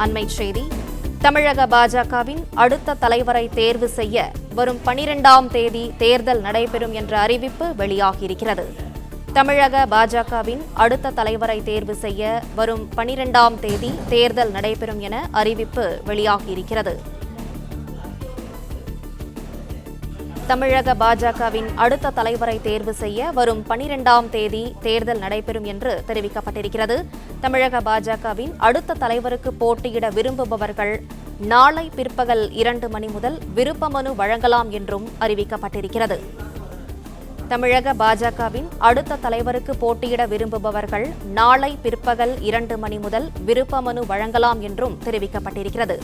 அண்மைச் செய்தி. தமிழக பாஜகவின் அடுத்த தலைவரை தேர்வு செய்ய வரும் 12ஆம் தேதி தேர்தல் நடைபெறும் என்ற அறிவிப்பு வெளியாகியிருக்கிறது. தமிழக பாஜகவின் அடுத்த தலைவரை தேர்வு செய்ய வரும் 12ஆம் தேதி தேர்தல் நடைபெறும் என அறிவிப்பு வெளியாகியிருக்கிறது. தமிழக பாஜகவின் அடுத்த தலைவரை தேர்வு செய்ய வரும் 12ஆம் தேதி தேர்தல் நடைபெறும் என்று தெரிவிக்கப்பட்டிருக்கிறது. தமிழக பாஜகவின் அடுத்த தலைவருக்கு போட்டியிட விரும்புபவர்கள் நாளை பிற்பகல் 2 மணி முதல் விருப்ப மனு வழங்கலாம் என்றும் அறிவிக்கப்பட்டிருக்கிறது. தமிழக பாஜகவின் அடுத்த தலைவருக்கு போட்டியிட விரும்புபவர்கள் நாளை பிற்பகல் 2 மணி முதல் விருப்ப மனு வழங்கலாம் என்றும் தெரிவிக்கப்பட்டிருக்கிறது.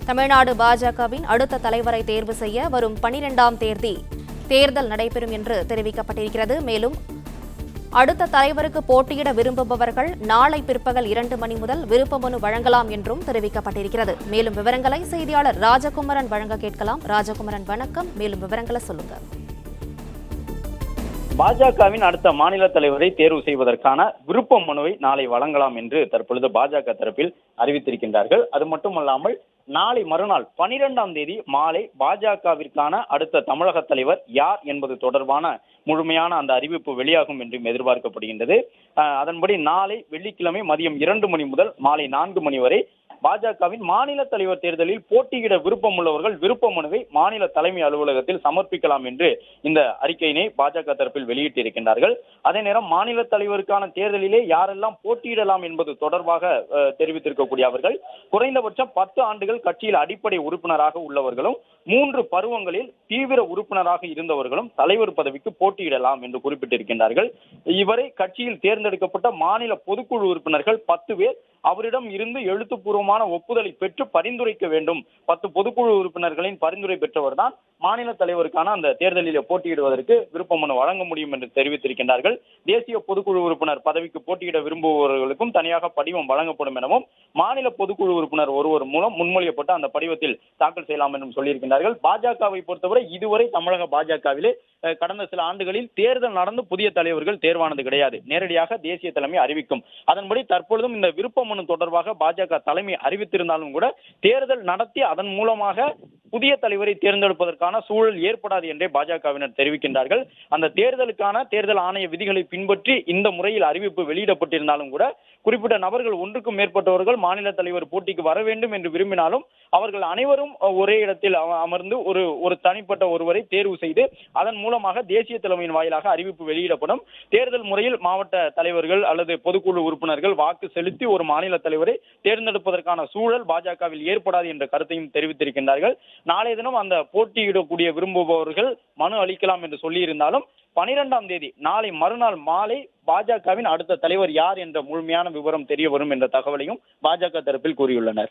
தமிழ்நாடு பாஜகவின் அடுத்த தலைவரை தேர்வு செய்ய வரும் 12ஆம் தேதி தேர்தல் நடைபெறும் என்று தெரிவிக்கப்பட்டிருக்கிறது. மேலும் அடுத்த தலைவருக்கு போட்டியிட விரும்புபவர்கள் நாளை பிற்பகல் 2 மணி முதல் விருப்ப மனு வழங்கலாம் என்றும் தெரிவிக்கப்பட்டிருக்கிறது. மேலும் விவரங்களை செய்தியாளர் ராஜகுமரன் வழங்க கேட்கலாம். ராஜகுமரன், வணக்கம். மேலும் விவரங்களை சொல்லுங்க. பாஜகவின் அடுத்த மாநில தலைவரை தேர்வு செய்வதற்கான விருப்ப மனுவை நாளை வழங்கலாம் என்று தற்பொழுது பாஜக தரப்பில் அறிவித்திருக்கின்றார்கள். அது மட்டுமல்லாமல் நாளை மறுநாள் 12ஆம் தேதி மாலை பாஜகவிற்கான அடுத்த தமிழக தலைவர் யார் என்பது தொடர்பான முழுமையான அந்த அறிவிப்பு வெளியாகும் என்றும் எதிர்பார்க்கப்படுகின்றது. அதன்படி நாளை வெள்ளிக்கிழமை மதியம் 2 மணி முதல் மாலை 4 மணி வரை பாஜகவின் மாநில தலைவர் தேர்தலில் போட்டியிட விருப்பம் உள்ளவர்கள் விருப்ப மனுவை மாநில தலைமை அலுவலகத்தில் சமர்ப்பிக்கலாம் என்று இந்த அறிக்கையினை பாஜக தரப்பில் வெளியிட்டிருக்கின்றார்கள். அதே நேரம் மாநில தலைவருக்கான தேர்தலிலே யாரெல்லாம் போட்டியிடலாம் என்பது தொடர்பாக தெரிவித்திருக்கக்கூடிய அவர்கள் குறைந்தபட்சம் 10 ஆண்டுகள் கட்சியில் அடிப்படை உறுப்பினராக உள்ளவர்களும் 3 பருவங்களில் தீவிர உறுப்பினராக இருந்தவர்களும் தலைவர் பதவிக்கு போட்டியிடலாம் என்று குறிப்பிட்டிருக்கின்றார்கள். இவரை கட்சியில் தேர்ந்தெடுக்கப்பட்ட மாநில பொதுக்குழு உறுப்பினர்கள் 10 பேர் அவரிடம் இருந்து எழுத்துப்பூர்வமான ஒப்புதலை பெற்று பரிந்துரைக்க வேண்டும். 10 பொதுக்குழு உறுப்பினர்களின் பரிந்துரை பெற்றவர் தான் மாநில தலைவருக்கான அந்த தேர்தலில் போட்டியிடுவதற்கு விருப்ப மனு வழங்க முடியும் என்று தெரிவித்திருக்கின்றார்கள். தேசிய பொதுக்குழு உறுப்பினர் பதவிக்கு போட்டியிட விரும்புபவர்களுக்கும் தனியாக படிவம் வழங்கப்படும் எனவும் மாநில பொதுக்குழு உறுப்பினர் ஒருவர் மூலம் முன்மொழியப்பட்ட அந்த படிவத்தில் தாக்கல் செய்யலாம் என்றும் சொல்லியிருக்கின்றார்கள். பாஜகவை பொறுத்தவரை இதுவரை தமிழக பாஜகவிலே கடந்த சில ஆண்டுகளில் தேர்தல் நடந்து புதிய தலைவர்கள் தேர்வானது கிடையாது. நேரடியாக தேசிய தலைமை அறிவிக்கும். அதன்படி தற்பொழுதும் இந்த விருப்ப மனு தொடர்பாக பாஜக தலைமை அறிவித்திருந்தாலும் கூட தேர்தல் நடத்தி அதன் மூலமாக புதிய தலைவரை தேர்ந்தெடுப்பதற்கான சூழல் ஏற்படாது என்றே பாஜகவினர் தெரிவிக்கின்றார்கள். அந்த தேர்தலுக்கான தேர்தல் ஆணைய விதிகளை பின்பற்றி இந்த முறையில் அறிவிப்பு வெளியிடப்பட்டிருந்தாலும் கூட குறிப்பிட்ட நபர்கள் ஒன்றுக்கும் மேற்பட்டவர்கள் மாநில தலைவர் போட்டிக்கு வர வேண்டும் என்று விரும்பினாலும் அவர்கள் அனைவரும் ஒரே இடத்தில் அமர்ந்து ஒரு தனிப்பட்ட ஒருவரை தேர்வு செய்து அதன் மூலமாக தேசிய தலைமையின் வாயிலாக அறிவிப்பு வெளியிடப்படும். தேர்தல் முறையில் மாவட்ட தலைவர்கள் அல்லது பொதுக்குழு உறுப்பினர்கள் வாக்கு செலுத்தி ஒரு மாநில தலைவரை தேர்ந்தெடுப்பதற்கான சூழல் பாஜகவில் ஏற்படாது என்ற கருத்தையும் தெரிவித்திருக்கின்றார்கள். நாளைய தினம் அந்த போட்டியிடக்கூடிய விரும்புபவர்கள் மனு அளிக்கலாம் என்று சொல்லியிருந்தாலும் 12ஆம் தேதி நாளை மறுநாள் மாலை பாஜகவின் அடுத்த தலைவர் யார் என்ற முழுமையான விவரம் தெரிய வரும் என்ற தகவலையும் பாஜக தரப்பில் கூறியுள்ளனர்.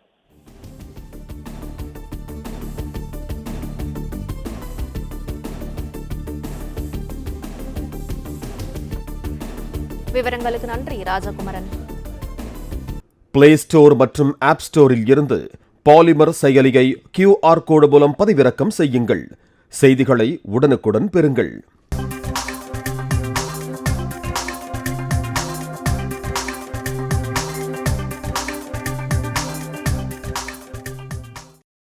விவரங்களுக்கு நன்றி ராஜகுமரன். பிளே ஸ்டோர் மற்றும் ஆப் ஸ்டோரில் இருந்து பாலிமர் செயலியை QR கோடு மூலம் பதிவிறக்கம் செய்யுங்கள். செய்திகளை உடனுக்குடன் பெறுங்கள்.